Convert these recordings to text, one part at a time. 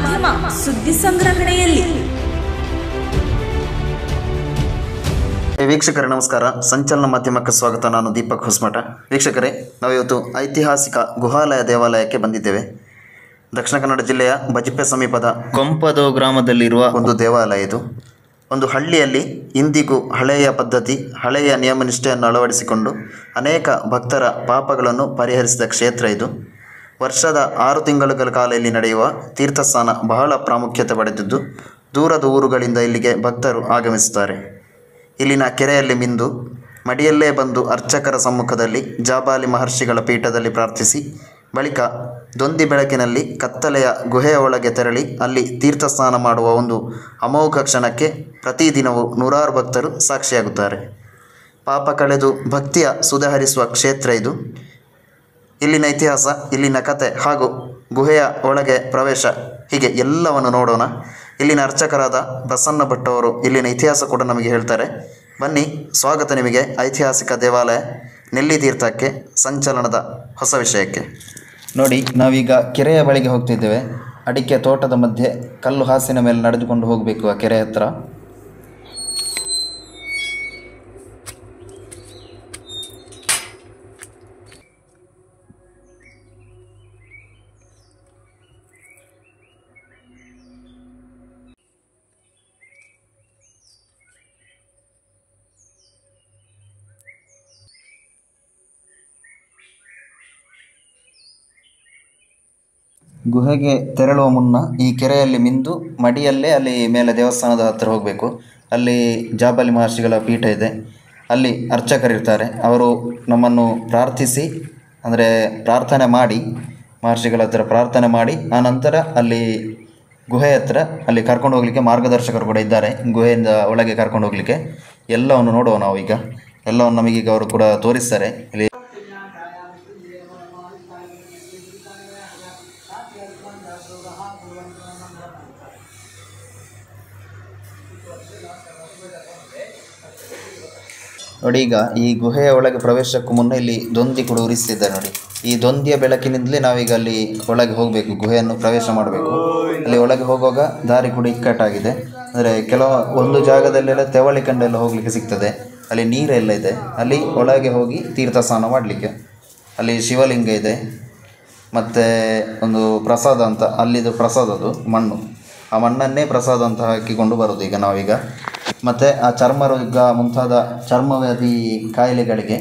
ಮಾಧ್ಯಮ ಸುದ್ದಿ ಸಂಗ್ರಹಣೆಯಲ್ಲಿ. ವೀಕ್ಷಕರೇ ನಮಸ್ಕಾರ. ಸಂಚಲನ ಮಾಧ್ಯಮಕ್ಕೆ ಸ್ವಾಗತ. ನಾನು ದೀಪಕ್ ಹೊಸಮಠ. ವೀಕ್ಷಕರೇ, ನಾವಿವತ್ತು ಐತಿಹಾಸಿಕ ಗುಹಾಲಯ ದೇವಾಲಯಕ್ಕೆ ಬಂದಿದ್ದೇವೆ. ದಕ್ಷಿಣ ಕನ್ನಡ ಜಿಲ್ಲೆಯ ಬಜಿಪೆ ಸಮೀಪದ ಕೊಂಪದೋ ಗ್ರಾಮದಲ್ಲಿರುವ ಒಂದು ದೇವಾಲಯ ಇದು. ಒಂದು ಹಳ್ಳಿಯಲ್ಲಿ ಇಂದಿಗೂ ಹಳೆಯ ಪದ್ಧತಿ, ಹಳೆಯ ನಿಯಮನಿಷ್ಠೆಯನ್ನು ಅಳವಡಿಸಿಕೊಂಡು ಅನೇಕ ಭಕ್ತರ ಪಾಪಗಳನ್ನು ಪರಿಹರಿಸಿದ ಕ್ಷೇತ್ರ ಇದು. ವರ್ಷದ 6 ತಿಂಗಳುಗಳ ಕಾಲ ಇಲ್ಲಿ ನಡೆಯುವ ತೀರ್ಥಸ್ನಾನ ಬಹಳ ಪ್ರಾಮುಖ್ಯತೆ ಪಡೆದಿದ್ದು, ದೂರದ ಊರುಗಳಿಂದ ಇಲ್ಲಿಗೆ ಭಕ್ತರು ಆಗಮಿಸುತ್ತಾರೆ. ಇಲ್ಲಿನ ಕೆರೆಯಲ್ಲಿ ಮಿಂದು ಮಡಿಯಲ್ಲೇ ಬಂದು ಅರ್ಚಕರ ಸಮ್ಮುಖದಲ್ಲಿ ಜಾಬಾಲಿ ಮಹರ್ಷಿಗಳ ಪೀಠದಲ್ಲಿ ಪ್ರಾರ್ಥಿಸಿ, ಬಳಿಕ ದೊಂದಿ ಬೆಳಕಿನಲ್ಲಿ ಕತ್ತಲೆಯ ಗುಹೆಯ ಒಳಗೆ ತೆರಳಿ ಅಲ್ಲಿ ತೀರ್ಥಸ್ನಾನ ಮಾಡುವ ಒಂದು ಅಮೋಘ ಕ್ಷಣಕ್ಕೆ ಪ್ರತಿದಿನವೂ ನೂರಾರು ಭಕ್ತರು ಸಾಕ್ಷಿಯಾಗುತ್ತಾರೆ. ಪಾಪ ಕಳೆದು ಭಕ್ತಿಯ ಸುಧಾರಿಸುವ ಕ್ಷೇತ್ರ ಇದು. ಇಲ್ಲಿನ ಇತಿಹಾಸ, ಇಲ್ಲಿನ ಕತೆ ಹಾಗೂ ಗುಹೆಯ ಒಳಗೆ ಪ್ರವೇಶ, ಹೀಗೆ ಎಲ್ಲವನ್ನು ನೋಡೋಣ. ಇಲ್ಲಿನ ಅರ್ಚಕರಾದ ಬಸನ್ನ ಭಟ್ ಅವರು ಇಲ್ಲಿನ ಇತಿಹಾಸ ಕೂಡ ನಮಗೆ ಹೇಳ್ತಾರೆ. ಬನ್ನಿ, ಸ್ವಾಗತ ನಿಮಗೆ ಐತಿಹಾಸಿಕ ದೇವಾಲಯ ನೆಲ್ಲಿತೀರ್ಥಕ್ಕೆ, ಸಂಚಲನದ ಹೊಸ ವಿಷಯಕ್ಕೆ. ನೋಡಿ, ನಾವೀಗ ಕೆರೆಯ ಬಳಿಗೆ ಹೋಗ್ತಿದ್ದೇವೆ. ಅಡಿಕೆ ತೋಟದ ಮಧ್ಯೆ ಕಲ್ಲು ಹಾಸಿನ ಮೇಲೆ ನಡೆದುಕೊಂಡು ಹೋಗಬೇಕು ಆ ಕೆರೆ ಹತ್ರ. ಗುಹೆಗೆ ತೆರಳುವ ಮುನ್ನ ಈ ಕೆರೆಯಲ್ಲಿ ಮಿಂದು ಮಡಿಯಲ್ಲೇ ಅಲ್ಲಿ ಮೇಲೆ ದೇವಸ್ಥಾನದ ಹತ್ತಿರ ಹೋಗಬೇಕು. ಅಲ್ಲಿ ಜಾಬಾಲಿ ಮಹರ್ಷಿಗಳ ಪೀಠ ಇದೆ. ಅಲ್ಲಿ ಅರ್ಚಕರಿರ್ತಾರೆ. ಅವರು ನಮ್ಮನ್ನು ಪ್ರಾರ್ಥಿಸಿ, ಅಂದರೆ ಪ್ರಾರ್ಥನೆ ಮಾಡಿ, ಮಹರ್ಷಿಗಳ ಹತ್ರ ಪ್ರಾರ್ಥನೆ ಮಾಡಿ ಆನಂತರ ಅಲ್ಲಿ ಗುಹೆ ಹತ್ರ ಅಲ್ಲಿ ಕರ್ಕೊಂಡು ಹೋಗಲಿಕ್ಕೆ ಮಾರ್ಗದರ್ಶಕರು ಕೂಡ ಇದ್ದಾರೆ. ಗುಹೆಯಿಂದ ಒಳಗೆ ಕರ್ಕೊಂಡು ಹೋಗಲಿಕ್ಕೆ ಎಲ್ಲವನ್ನು ನೋಡುವ ನಾವು ಈಗ. ಎಲ್ಲವನ್ನು ನಮಗೀಗ ಅವರು ಕೂಡ ತೋರಿಸ್ತಾರೆ. ಇಲ್ಲಿ ನೋಡಿ, ಈಗ ಈ ಗುಹೆಯ ಒಳಗೆ ಪ್ರವೇಶಕ್ಕೂ ಮುನ್ನ ಇಲ್ಲಿ ದೊಂದಿ ಕೂಡ ಉರಿಸ್ತಿದ್ದಾರೆ. ನೋಡಿ, ಈ ದೊಂದಿಯ ಬೆಳಕಿನಿಂದಲೇ ನಾವೀಗ ಅಲ್ಲಿ ಒಳಗೆ ಹೋಗಬೇಕು, ಗುಹೆಯನ್ನು ಪ್ರವೇಶ ಮಾಡಬೇಕು. ಅಲ್ಲಿ ಒಳಗೆ ಹೋಗುವಾಗ ದಾರಿ ಕೂಡ ಇಕ್ಕಟ್ಟಾಗಿದೆ. ಅಂದರೆ ಒಂದು ಜಾಗದಲ್ಲೆಲ್ಲ ತೆವಳಿ ಕಂಡೆಲ್ಲ ಹೋಗಲಿಕ್ಕೆ ಸಿಗ್ತದೆ. ಅಲ್ಲಿ ನೀರೆಲ್ಲ ಇದೆ. ಅಲ್ಲಿ ಒಳಗೆ ಹೋಗಿ ತೀರ್ಥ ಸ್ನಾನ ಮಾಡಲಿಕ್ಕೆ. ಅಲ್ಲಿ ಶಿವಲಿಂಗ ಇದೆ, ಮತ್ತು ಒಂದು ಪ್ರಸಾದ ಅಂತ, ಅಲ್ಲಿದು ಪ್ರಸಾದದು ಮಣ್ಣು, ಆ ಮಣ್ಣನ್ನೇ ಪ್ರಸಾದ ಅಂತ ಹಾಕಿಕೊಂಡು ಬರೋದು ಈಗ ನಾವೀಗ. ಮತ್ತು ಆ ಚರ್ಮ ರೋಗ ಮುಂತಾದ ಚರ್ಮವ್ಯಾಧಿ ಕಾಯಿಲೆಗಳಿಗೆ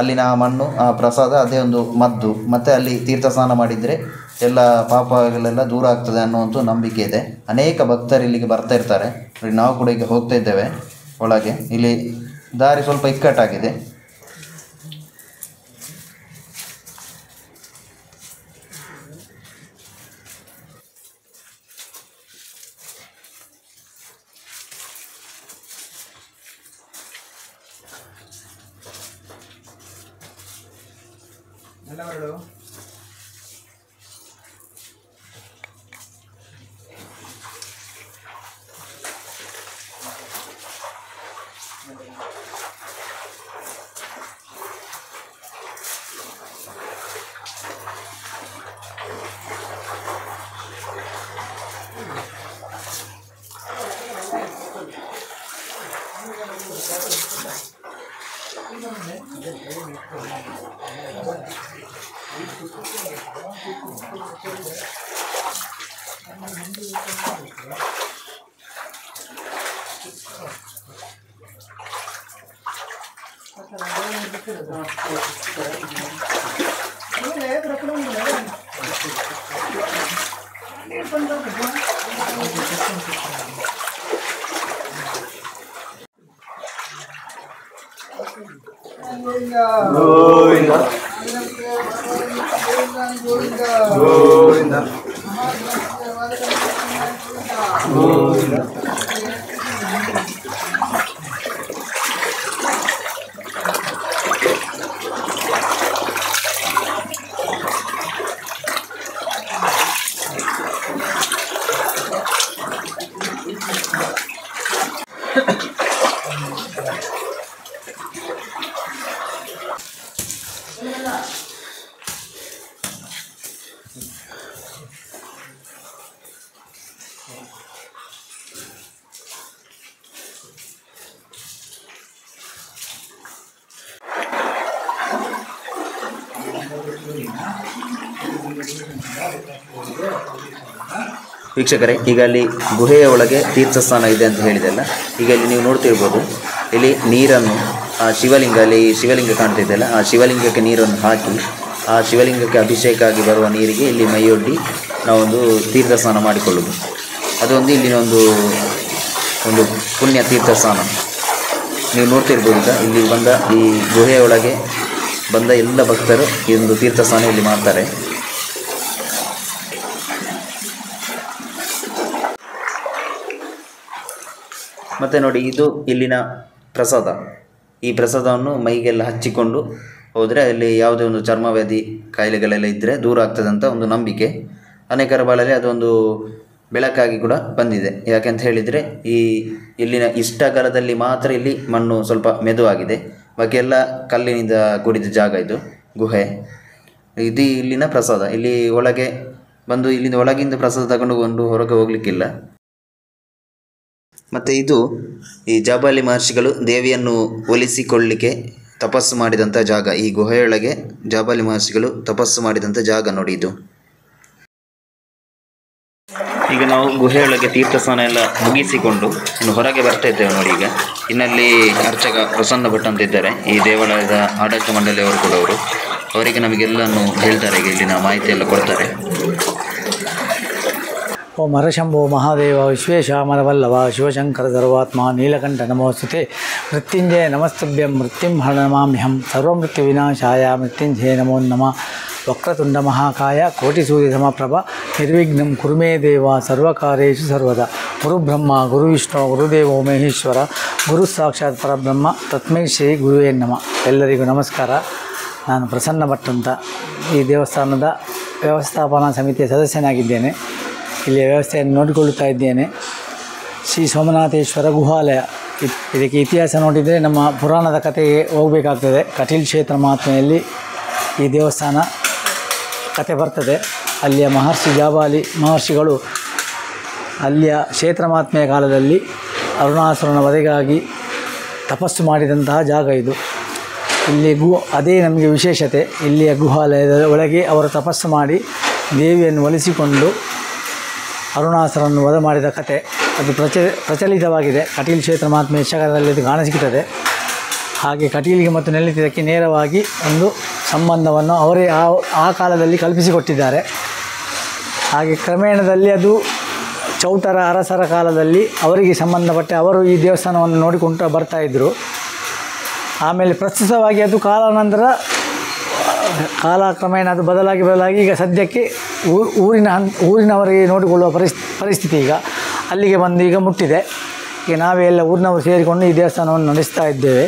ಅಲ್ಲಿನ ಆ ಮಣ್ಣು, ಆ ಪ್ರಸಾದ ಅದೇ ಒಂದು ಮದ್ದು. ಮತ್ತು ಅಲ್ಲಿ ತೀರ್ಥ ಸ್ನಾನ ಮಾಡಿದರೆ ಎಲ್ಲ ಪಾಪಗಳೆಲ್ಲ ದೂರ ಆಗ್ತದೆ ಅನ್ನುವಂಥ ನಂಬಿಕೆ ಇದೆ. ಅನೇಕ ಭಕ್ತರು ಇಲ್ಲಿಗೆ ಬರ್ತಾ ಇರ್ತಾರೆ. ನಾವು ಕೂಡ ಈಗ ಹೋಗ್ತಾ ಇದ್ದೇವೆ ಒಳಗೆ. ಇಲ್ಲಿ ದಾರಿ ಸ್ವಲ್ಪ ಇಕ್ಕಟ್ಟಾಗಿದೆ. ವೀಕ್ಷಕರೇ, ಈಗ ಅಲ್ಲಿ ಗುಹೆಯ ಒಳಗೆ ತೀರ್ಥಸ್ಥಾನ ಇದೆ ಅಂತ ಹೇಳಿದೆಲ್ಲ, ಈಗ ಇಲ್ಲಿ ನೀವು ನೋಡ್ತಿರ್ಬೋದು, ಇಲ್ಲಿ ನೀರನ್ನು ಆ ಶಿವಲಿಂಗ, ಅಲ್ಲಿ ಶಿವಲಿಂಗ ಕಾಣ್ತಿದ್ದೆಲ್ಲ, ಆ ಶಿವಲಿಂಗಕ್ಕೆ ನೀರನ್ನು ಹಾಕಿ ಆ ಶಿವಲಿಂಗಕ್ಕೆ ಅಭಿಷೇಕ ಆಗಿ ಬರುವ ನೀರಿಗೆ ಇಲ್ಲಿ ಮೈಯೊಡ್ಡಿ ನಾವೊಂದು ತೀರ್ಥಸ್ನಾನ ಮಾಡಿಕೊಳ್ಳೋದು. ಅದೊಂದು ಇಲ್ಲಿನ ಒಂದು ಪುಣ್ಯ ತೀರ್ಥಸ್ಥಾನ. ನೀವು ನೋಡ್ತಿರ್ಬೋದು, ಈಗ ಇಲ್ಲಿ ಬಂದ ಈ ಗುಹೆಯ ಒಳಗೆ ಬಂದ ಎಲ್ಲ ಭಕ್ತರು ಈ ಒಂದು ತೀರ್ಥಸ್ನಾನ ಇಲ್ಲಿ ಮಾಡ್ತಾರೆ. ಮತ್ತು ನೋಡಿ, ಇದು ಇಲ್ಲಿನ ಪ್ರಸಾದ. ಈ ಪ್ರಸಾದವನ್ನು ಮೈಗೆಲ್ಲ ಹಚ್ಚಿಕೊಂಡು ಹೋದರೆ ಅಲ್ಲಿ ಯಾವುದೇ ಒಂದು ಚರ್ಮವ್ಯಾಧಿ ಕಾಯಿಲೆಗಳೆಲ್ಲ ಇದ್ದರೆ ದೂರ ಆಗ್ತದಂತ ಒಂದು ನಂಬಿಕೆ. ಅನೇಕರ ಬಾಳಲ್ಲಿ ಅದೊಂದು ಬೆಳಕಾಗಿ ಕೂಡ ಬಂದಿದೆ. ಯಾಕೆಂತ ಹೇಳಿದರೆ, ಇಲ್ಲಿನ ಇಷ್ಟಗಾಲದಲ್ಲಿ ಮಾತ್ರ ಇಲ್ಲಿ ಮಣ್ಣು ಸ್ವಲ್ಪ ಮೆದುವಾಗಿದೆ, ಬಾಕಿ ಎಲ್ಲ ಕಲ್ಲಿನಿಂದ ಕೂಡಿದ ಜಾಗ. ಇದು ಗುಹೆ, ಇದು ಇಲ್ಲಿನ ಪ್ರಸಾದ. ಇಲ್ಲಿ ಒಳಗೆ ಬಂದು ಇಲ್ಲಿಂದ ಒಳಗಿಂದ ಪ್ರಸಾದ ತಗೊಂಡು ಹೊರಗೆ ಹೋಗಲಿಕ್ಕಿಲ್ಲ. ಮತ್ತು ಇದು ಈ ಜಾಬಾಲಿ ಮಹರ್ಷಿಗಳು ದೇವಿಯನ್ನು ಒಲಿಸಿಕೊಳ್ಳಲಿಕ್ಕೆ ತಪಸ್ಸು ಮಾಡಿದಂಥ ಜಾಗ. ಈ ಗುಹೆಯೊಳಗೆ ಜಾಬಾಲಿ ಮಹರ್ಷಿಗಳು ತಪಸ್ಸು ಮಾಡಿದಂಥ ಜಾಗ ನೋಡಿ ಇದು. ಈಗ ನಾವು ಗುಹೆಯೊಳಗೆ ತೀರ್ಥಸ್ನಾನ ಎಲ್ಲ ಮುಗಿಸಿಕೊಂಡು ಇನ್ನು ಹೊರಗೆ ಬರ್ತಾ ಇದ್ದೇವೆ ನೋಡಿ. ಈಗ ಇನ್ನಲ್ಲಿ ಅರ್ಚಕ ಪ್ರಸನ್ನ ಭಟ್ ಅಂತ ಇದ್ದಾರೆ, ಈ ದೇವಾಲಯದ ಆಡಳಿತ ಮಂಡಳಿಯವರು ಕೂಡ ಅವರು. ಅವರಿಗೆ ನಮಗೆಲ್ಲನೂ ಹೇಳ್ತಾರೆ, ಈಗ ಇಲ್ಲಿನ ಮಾಹಿತಿ ಎಲ್ಲ ಕೊಡ್ತಾರೆ. ಓಂ ಹರಶಂಭೋ ಮಹಾದೇವ ವಿಶ್ವೇಶಾಮರವಲ್ಲಭ ಶಿವಶಂಕರ ಸರ್ವಾತ್ಮ ನೀಲಕಂಠ ನಮೋಸ್ತುತೆ. ಮೃತ್ಯುಂಜಯ ನಮಸ್ತಭ್ಯಂ ಮೃತ್ಯುಂ ಹರಣಮಾಮ್ಯಹಂ ಸರ್ವಮೃತ್ಯು ವಿನಾಶಾಯ ಮೃತ್ಯುಂಜಯ ನಮೋ ನಮಃ. ವಕ್ರತುಂಡ ಮಹಾಕಾಯ ಕೋಟಿಸೂರ್ಯ ಸಮಪ್ರಭ ನಿರ್ವಿಘ್ನಂ ಕುರುಮೇ ದೇವ ಸರ್ವಕಾರ್ಯೇಷು ಸರ್ವದಾ. ಗುರುಬ್ರಹ್ಮ ಗುರುವಿಷ್ಣು ಗುರುದೇವೋ ಮಹೇಶ್ವರ ಗುರು ಸಾಕ್ಷಾತ್ ಪರಬ್ರಹ್ಮ ತಸ್ಮೈ ಶ್ರೀ ಗುರುವೇ ನಮಃ. ಎಲ್ಲರಿಗೂ ನಮಸ್ಕಾರ. ನಾನು ಪ್ರಸನ್ನ ಭಟ್ ಅಂತ ಈ ದೇವಸ್ಥಾನದ ವ್ಯವಸ್ಥಾಪನಾ ಸಮಿತಿಯ ಸದಸ್ಯನಾಗಿದ್ದೇನೆ. ಇಲ್ಲಿಯ ವ್ಯವಸ್ಥೆಯನ್ನು ನೋಡಿಕೊಳ್ಳುತ್ತಾ ಇದ್ದೇನೆ. ಶ್ರೀ ಸೋಮನಾಥೇಶ್ವರ ಗುಹಾಲಯ. ಇದಕ್ಕೆ ಇತಿಹಾಸ ನೋಡಿದರೆ ನಮ್ಮ ಪುರಾಣದ ಕಥೆಗೆ ಹೋಗಬೇಕಾಗ್ತದೆ. ಕಟೀಲ್ ಕ್ಷೇತ್ರ ಮಹಾತ್ಮೆಯಲ್ಲಿ ಈ ದೇವಸ್ಥಾನ ಕಥೆ ಬರ್ತದೆ. ಅಲ್ಲಿಯ ಮಹರ್ಷಿ ಜಾಬಾಲಿ ಮಹರ್ಷಿಗಳು ಅಲ್ಲಿಯ ಕ್ಷೇತ್ರ ಮಹಾತ್ಮೆಯ ಕಾಲದಲ್ಲಿ ಅರುಣಾಸುರನ ವಧೆಗಾಗಿ ತಪಸ್ಸು ಮಾಡಿದಂತಹ ಜಾಗ ಇದು. ಇಲ್ಲಿ ಅದೇ ನಮಗೆ ವಿಶೇಷತೆ. ಇಲ್ಲಿಯ ಗುಹಾಲಯದ ಒಳಗೆ ಅವರು ತಪಸ್ಸು ಮಾಡಿ ದೇವಿಯನ್ನು ಒಲಿಸಿಕೊಂಡು ಅರುಣಾಸುರನ್ನು ವಧ ಮಾಡಿದ ಕತೆ ಅದು ಪ್ರಚಲಿತವಾಗಿದೆ. ಕಟೀಲ್ ಕ್ಷೇತ್ರ ಮಹಾತ್ಮೆ ಯಕ್ಷಗಾನದಲ್ಲಿ ಇದು ಕಾಣಸಿಗುತ್ತದೆ. ಹಾಗೆ ಕಟೀಲಿಗೆ ಮತ್ತು ನೆಲ್ಲಿದ್ದಕ್ಕೆ ನೇರವಾಗಿ ಒಂದು ಸಂಬಂಧವನ್ನು ಅವರೇ ಆ ಕಾಲದಲ್ಲಿ ಕಲ್ಪಿಸಿಕೊಟ್ಟಿದ್ದಾರೆ. ಹಾಗೆ ಕ್ರಮೇಣದಲ್ಲಿ ಅದು ಚೌಟರ ಅರಸರ ಕಾಲದಲ್ಲಿ ಅವರಿಗೆ ಸಂಬಂಧಪಟ್ಟ ಅವರು ಈ ದೇವಸ್ಥಾನವನ್ನು ನೋಡಿಕೊಂಡು ಬರ್ತಾಯಿದ್ರು. ಆಮೇಲೆ ಪ್ರಸ್ತುತವಾಗಿ ಅದು ಕಾಲಕ್ರಮೇಣ ಅದು ಬದಲಾಗಿ ಈಗ ಸದ್ಯಕ್ಕೆ ಊರಿನವರಿಗೆ ನೋಡಿಕೊಳ್ಳುವ ಪರಿಸ್ಥಿತಿ ಈಗ ಅಲ್ಲಿಗೆ ಬಂದು ಈಗ ಮುಟ್ಟಿದೆ. ಈಗ ನಾವೇ ಎಲ್ಲ ಊರಿನವರು ಸೇರಿಕೊಂಡು ಈ ದೇವಸ್ಥಾನವನ್ನು ನಡೆಸ್ತಾ ಇದ್ದೇವೆ.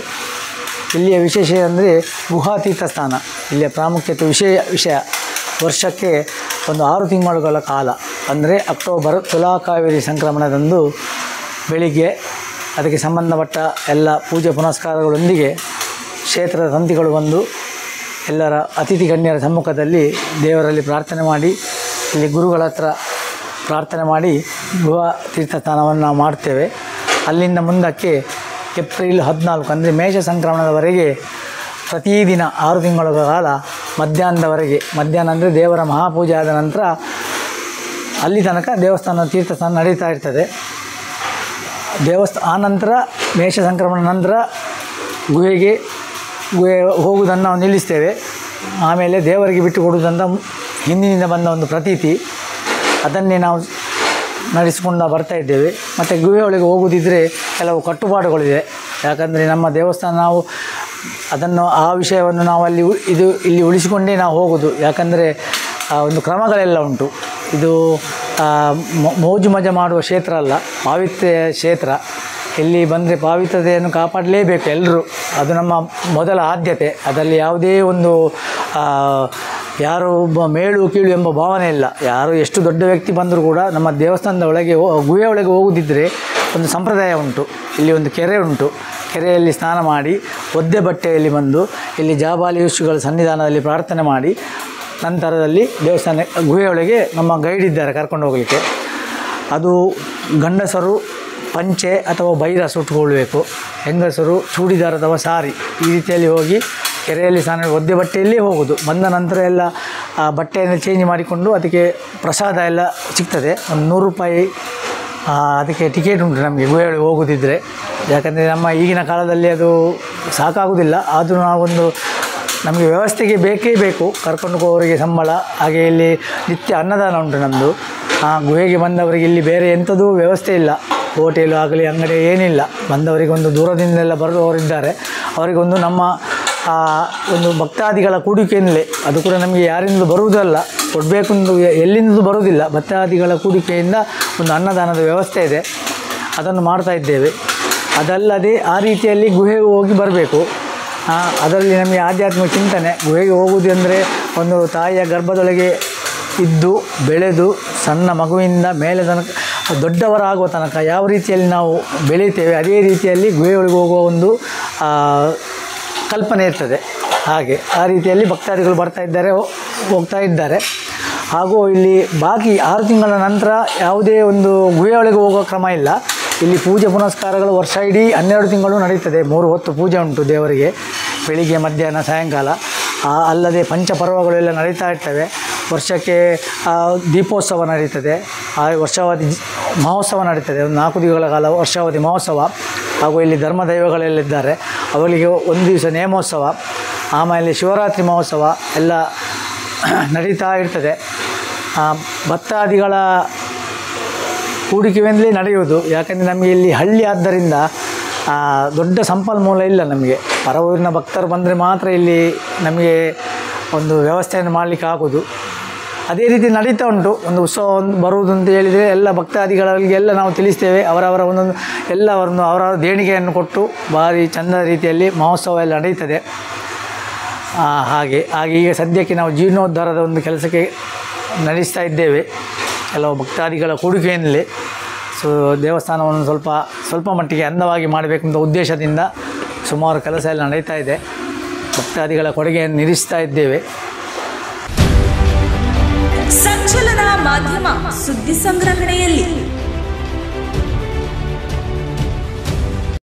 ಇಲ್ಲಿಯ ವಿಶೇಷ ಅಂದರೆ ಗುಹಾತೀರ್ಥ ಸ್ಥಾನ. ಇಲ್ಲಿಯ ಪ್ರಾಮುಖ್ಯತೆ ವಿಷಯ ವರ್ಷಕ್ಕೆ ಒಂದು 6 ತಿಂಗಳುಗಳ ಕಾಲ, ಅಂದರೆ ಅಕ್ಟೋಬರ್ ತುಲಾ ಕಾವೇರಿ ಸಂಕ್ರಮಣದಂದು ಬೆಳಿಗ್ಗೆ ಅದಕ್ಕೆ ಸಂಬಂಧಪಟ್ಟ ಎಲ್ಲ ಪೂಜೆ ಪುನಸ್ಕಾರಗಳೊಂದಿಗೆ ಕ್ಷೇತ್ರದ ತಂತಿಗಳು ಬಂದು ಎಲ್ಲರ ಅತಿಥಿ ಗಣ್ಯರ ಸಮ್ಮುಖದಲ್ಲಿ ದೇವರಲ್ಲಿ ಪ್ರಾರ್ಥನೆ ಮಾಡಿ, ಇಲ್ಲಿ ಗುರುಗಳ ಹತ್ರ ಪ್ರಾರ್ಥನೆ ಮಾಡಿ ಗುಹಾ ತೀರ್ಥಸ್ಥಾನವನ್ನು ನಾವು ಮಾಡ್ತೇವೆ. ಅಲ್ಲಿಂದ ಮುಂದಕ್ಕೆ ಏಪ್ರಿಲ್ 14 ಅಂದರೆ ಮೇಷ ಸಂಕ್ರಮಣದವರೆಗೆ ಪ್ರತಿದಿನ 6 ತಿಂಗಳ ಕಾಲ ಮಧ್ಯಾಹ್ನದವರೆಗೆ, ಮಧ್ಯಾಹ್ನ ಅಂದರೆ ದೇವರ ಮಹಾಪೂಜೆ ಆದ ನಂತರ ಅಲ್ಲಿ ತನಕ ದೇವಸ್ಥಾನ ತೀರ್ಥಸ್ಥಾನ ನಡೀತಾ ಇರ್ತದೆ. ಆ ನಂತರ ಮೇಷ ಸಂಕ್ರಮಣ ನಂತರ ಗುಹೆ ಹೋಗುವುದನ್ನು ನಾವು ನಿಲ್ಲಿಸ್ತೇವೆ. ಆಮೇಲೆ ದೇವರಿಗೆ ಬಿಟ್ಟು ಕೊಡುವುದಂತ ಹಿಂದಿನಿಂದ ಬಂದ ಒಂದು ಪ್ರತೀತಿ, ಅದನ್ನೇ ನಾವು ನಡೆಸಿಕೊಂಡು ಬರ್ತಾ ಇದ್ದೇವೆ. ಮತ್ತು ಗುಹೆಯೊಳಗೆ ಹೋಗುವುದಿದ್ದರೆ ಕೆಲವು ಕಟ್ಟುಪಾಡುಗಳಿದೆ. ಯಾಕಂದರೆ ನಮ್ಮ ದೇವಸ್ಥಾನ ನಾವು ಅದನ್ನು ಆ ವಿಷಯವನ್ನು ನಾವು ಇಲ್ಲಿ ಉಳಿಸಿಕೊಂಡೇ ನಾವು ಹೋಗೋದು. ಯಾಕಂದರೆ ಒಂದು ಕ್ರಮಗಳೆಲ್ಲ ಉಂಟು. ಇದು ಮೋಜು ಮಜಾ ಮಾಡುವ ಕ್ಷೇತ್ರ ಅಲ್ಲ, ಪಾವಿತ್ರ್ಯ ಕ್ಷೇತ್ರ. ಇಲ್ಲಿ ಬಂದರೆ ಪಾವಿತ್ರತೆಯನ್ನು ಕಾಪಾಡಲೇಬೇಕು ಎಲ್ಲರೂ. ಅದು ನಮ್ಮ ಮೊದಲ ಆದ್ಯತೆ. ಅದರಲ್ಲಿ ಯಾವುದೇ ಒಂದು ಯಾರು ಮೇಳು ಕೀಳು ಎಂಬ ಭಾವನೆ ಇಲ್ಲ. ಯಾರು ಎಷ್ಟು ದೊಡ್ಡ ವ್ಯಕ್ತಿ ಬಂದರೂ ಕೂಡ ನಮ್ಮ ದೇವಸ್ಥಾನದ ಒಳಗೆ ಗುಹೆ ಒಳಗೆ ಹೋಗುವುದಿದ್ದರೆ ಒಂದು ಸಂಪ್ರದಾಯ ಉಂಟು. ಇಲ್ಲಿ ಒಂದು ಕೆರೆ ಉಂಟು. ಕೆರೆಯಲ್ಲಿ ಸ್ನಾನ ಮಾಡಿ ಒದ್ದೆ ಬಟ್ಟೆಯಲ್ಲಿ ಬಂದು ಇಲ್ಲಿ ಜಾಬಾಲಿ ಋಷಿಗಳ ಸನ್ನಿಧಾನದಲ್ಲಿ ಪ್ರಾರ್ಥನೆ ಮಾಡಿ ನಂತರದಲ್ಲಿ ದೇವಸ್ಥಾನ ಗುಹೆಯೊಳಗೆ ನಮ್ಮ ಗೈಡ್ ಇದ್ದಾರೆ ಕರ್ಕೊಂಡು ಹೋಗಲಿಕ್ಕೆ. ಅದು ಗಂಡಸರು ಪಂಚೆ ಅಥವಾ ಬೈರ ಸುಟ್ಟುಕೊಳ್ಬೇಕು, ಹೆಂಗಸರು ಚೂಡಿದಾರ ಅಥವಾ ಸಾರಿ ಈ ರೀತಿಯಲ್ಲಿ ಹೋಗಿ ಕೆರೆಯಲ್ಲಿ ಸ್ನಾನ ಒದ್ದೆ ಬಟ್ಟೆಯಲ್ಲೇ ಹೋಗೋದು. ಬಂದ ನಂತರ ಎಲ್ಲ ಆ ಬಟ್ಟೆಯನ್ನು ಚೇಂಜ್ ಮಾಡಿಕೊಂಡು ಅದಕ್ಕೆ ಪ್ರಸಾದ ಎಲ್ಲ ಸಿಗ್ತದೆ. ಒಂದು 100 ರೂಪಾಯಿ ಅದಕ್ಕೆ ಟಿಕೆಟ್ ಉಂಟು ನಮಗೆ ಗುಹೆ ಒಳಗೆ ಹೋಗೋದಿದ್ದರೆ. ಯಾಕಂದರೆ ನಮ್ಮ ಈಗಿನ ಕಾಲದಲ್ಲಿ ಅದು ಸಾಕಾಗೋದಿಲ್ಲ. ಆದರೂ ನಾವೊಂದು ನಮಗೆ ವ್ಯವಸ್ಥೆಗೆ ಬೇಕೇ ಬೇಕು. ಕರ್ಕೊಂಡು ಹೋಗೋರಿಗೆ ಸಂಬಳ, ಹಾಗೆ ಇಲ್ಲಿ ನಿತ್ಯ ಅನ್ನದಾನ ಉಂಟು ನಮ್ಮದು. ಗುಹೆಗೆ ಬಂದವರಿಗೆ ಇಲ್ಲಿ ಬೇರೆ ಎಂಥದೂ ವ್ಯವಸ್ಥೆ ಇಲ್ಲ, ಹೋಟೆಲು ಆಗಲಿ ಅಂಗಡಿ ಏನಿಲ್ಲ. ಬಂದವರಿಗೆ ಒಂದು ದೂರದಿಂದೆಲ್ಲ ಬರುವವರಿದ್ದಾರೆ, ಅವರಿಗೊಂದು ನಮ್ಮ ಒಂದು ಭಕ್ತಾದಿಗಳ ಕೂಡಿಕೆಯಿಂದಲೇ, ಅದು ಕೂಡ ನಮಗೆ ಯಾರಿಂದಲೂ ಬರುವುದಲ್ಲ, ಕೊಡಬೇಕೆಂದು ಎಲ್ಲಿಂದಲೂ ಬರುವುದಿಲ್ಲ. ಭಕ್ತಾದಿಗಳ ಕೂಡಿಕೆಯಿಂದ ಒಂದು ಅನ್ನದಾನದ ವ್ಯವಸ್ಥೆ ಇದೆ, ಅದನ್ನು ಮಾಡ್ತಾ ಇದ್ದೇವೆ. ಅದಲ್ಲದೆ ಆ ರೀತಿಯಲ್ಲಿ ಗುಹೆಗೆ ಹೋಗಿ ಬರಬೇಕು. ಅದರಲ್ಲಿ ನಮಗೆ ಆಧ್ಯಾತ್ಮಿಕ ಚಿಂತನೆ. ಗುಹೆಗೆ ಹೋಗುವುದು ಅಂದರೆ ಒಂದು ತಾಯಿಯ ಗರ್ಭದೊಳಗೆ ಇದ್ದು ಬೆಳೆದು ಸಣ್ಣ ಮಗುವಿಂದ ಮೇಲೆ ತನಕ ದೊಡ್ಡವರಾಗುವ ತನಕ ಯಾವ ರೀತಿಯಲ್ಲಿ ನಾವು ಬೆಳೀತೇವೆ ಅದೇ ರೀತಿಯಲ್ಲಿ ಗುಹೆಯೊಳಗೆ ಹೋಗುವ ಒಂದು ಕಲ್ಪನೆ ಇರ್ತದೆ. ಹಾಗೆ ಆ ರೀತಿಯಲ್ಲಿ ಭಕ್ತಾದಿಗಳು ಹೋಗ್ತಾ ಇದ್ದಾರೆ. ಹಾಗೂ ಇಲ್ಲಿ ಬಾಕಿ 6 ತಿಂಗಳ ನಂತರ ಯಾವುದೇ ಒಂದು ಗುಹೆಯೊಳಗೆ ಹೋಗುವ ಕ್ರಮ ಇಲ್ಲ. ಇಲ್ಲಿ ಪೂಜೆ ಪುನಸ್ಕಾರಗಳು ವರ್ಷ ಇಡೀ 12 ತಿಂಗಳು ನಡೀತದೆ. 3 ಹೊತ್ತು ಪೂಜೆ ಉಂಟು ದೇವರಿಗೆ, ಬೆಳಿಗ್ಗೆ ಮಧ್ಯಾಹ್ನ ಸಾಯಂಕಾಲ. ಅಲ್ಲದೆ ಪಂಚಪರ್ವಗಳೆಲ್ಲ ನಡೀತಾ ಇರ್ತವೆ. ವರ್ಷಕ್ಕೆ ದೀಪೋತ್ಸವ ನಡೀತದೆ, ವರ್ಷಾವಧಿ ಮಹೋತ್ಸವ ನಡೀತದೆ. ಒಂದು 4 ದಿನಗಳ ಕಾಲ ವರ್ಷಾವಧಿ ಮಹೋತ್ಸವ. ಹಾಗೂ ಇಲ್ಲಿ ಧರ್ಮದೈವಗಳೆಲ್ಲಿದ್ದಾರೆ ಅವರಿಗೆ ಒಂದು ದಿವಸ ನೇಮೋತ್ಸವ, ಆಮೇಲೆ ಶಿವರಾತ್ರಿ ಮಹೋತ್ಸವ ಎಲ್ಲ ನಡೀತಾ ಇರ್ತದೆ. ಭಕ್ತಾದಿಗಳ ಹೂಡಿಕೆಯಿಂದಲೇ ನಡೆಯುವುದು. ಯಾಕೆಂದರೆ ನಮಗೆ ಇಲ್ಲಿ ಹಳ್ಳಿ ಆದ್ದರಿಂದ ದೊಡ್ಡ ಸಂಪನ್ಮೂಲ ಇಲ್ಲ ನಮಗೆ. ಹೊರ ಊರಿನ ಭಕ್ತರು ಬಂದರೆ ಮಾತ್ರ ಇಲ್ಲಿ ನಮಗೆ ಒಂದು ವ್ಯವಸ್ಥೆಯನ್ನು ಮಾಡಲಿಕ್ಕೆ ಆಗೋದು. ಅದೇ ರೀತಿ ನಡೀತಾ ಉಂಟು. ಒಂದು ಉತ್ಸವ ಬರುವುದು ಅಂತ ಹೇಳಿದರೆ ಎಲ್ಲ ಭಕ್ತಾದಿಗಳಿಗೆಲ್ಲ ನಾವು ತಿಳಿಸ್ತೇವೆ. ಅವರವರ ಒಂದೊಂದು ಎಲ್ಲವರನ್ನು ಅವರ ದೇಣಿಗೆಯನ್ನು ಕೊಟ್ಟು ಭಾರಿ ಚಂದ ರೀತಿಯಲ್ಲಿ ಮಹೋತ್ಸವ ಎಲ್ಲ ನಡೀತದೆ. ಹಾಗೆ ಈಗ ಸದ್ಯಕ್ಕೆ ನಾವು ಜೀರ್ಣೋದ್ಧಾರದ ಒಂದು ಕೆಲಸಕ್ಕೆ ನಡೆಸ್ತಾ ಇದ್ದೇವೆ ಕೆಲವು ಭಕ್ತಾದಿಗಳ ಕೊಡುಗೆಯಿಂದಲೇ. ಸೊ ದೇವಸ್ಥಾನವನ್ನು ಸ್ವಲ್ಪ ಮಟ್ಟಿಗೆ ಅಂದವಾಗಿ ಮಾಡಬೇಕೆಂಬ ಉದ್ದೇಶದಿಂದ ಸುಮಾರು ಕೆಲಸ ಎಲ್ಲ ನಡೀತಾ ಇದೆ. ಭಕ್ತಾದಿಗಳ ಕೊಡುಗೆಯನ್ನು ನಿರೀಕ್ಷಿಸ್ತಾ ಇದ್ದೇವೆ. ಸಂಚಲನ ಮಾಧ್ಯಮ ಸುದ್ದಿ ಸಂಗ್ರಹಣೆಯಲ್ಲಿ